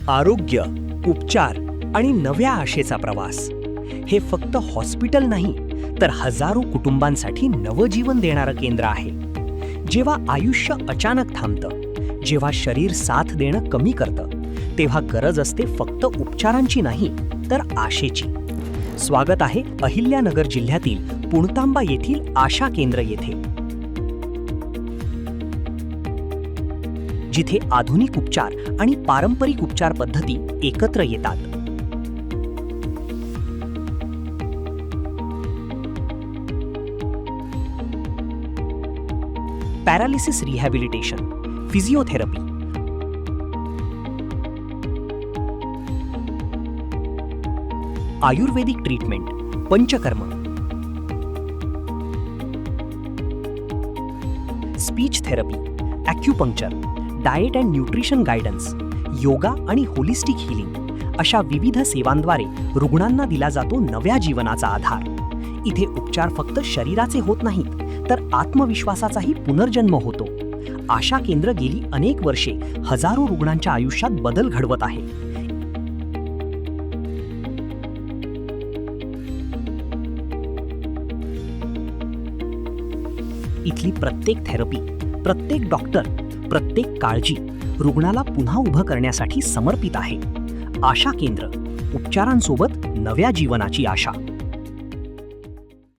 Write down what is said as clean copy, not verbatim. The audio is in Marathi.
आरोग्य, उपचार आणि नव्या आशेचा प्रवास हे फक्त हॉस्पिटल नाही तर हजारो कुटुंबांसाठी नवजीवन देणारं केंद्र आहे. जेव्हा आयुष्य अचानक थांबतं, जेव्हा शरीर साथ देणं कमी करतं, तेव्हा गरज असते फक्त उपचारांची नाही तर आशेची. स्वागत आहे अहिल्यानगर जिल्ह्यातील पुणतांबा येथील आशा केंद्र येथे, जिथे आधुनिक उपचार आणि पारंपरिक उपचार पद्धती एकत्र येतात. Paralysis rehabilitation, physiotherapy, Ayurvedic treatment, panchakarma, speech therapy, acupuncture, diet and nutrition guidance, yoga आणि होलिस्टिक हिलिंग अशा विविध सेवांद्वारे रुग्णांना दिला जातो नव्या जीवनाचा आधार. इथे उपचार फक्त शरीराचे होत नाहीत तर आत्मविश्वासाचाही पुनर्जन्म होतो. आशा केंद्र गेली अनेक वर्षे हजारो रुग्णांच्या आयुष्यात बदल घडवत आहे. इथली प्रत्येक थेरपी, प्रत्येक डॉक्टर, प्रत्येक काळजी रुग्णाला पुन्हा उभं करण्यासाठी समर्पित आहे. आशा केंद्र, उपचारांसोबत नव्या जीवनाची आशा.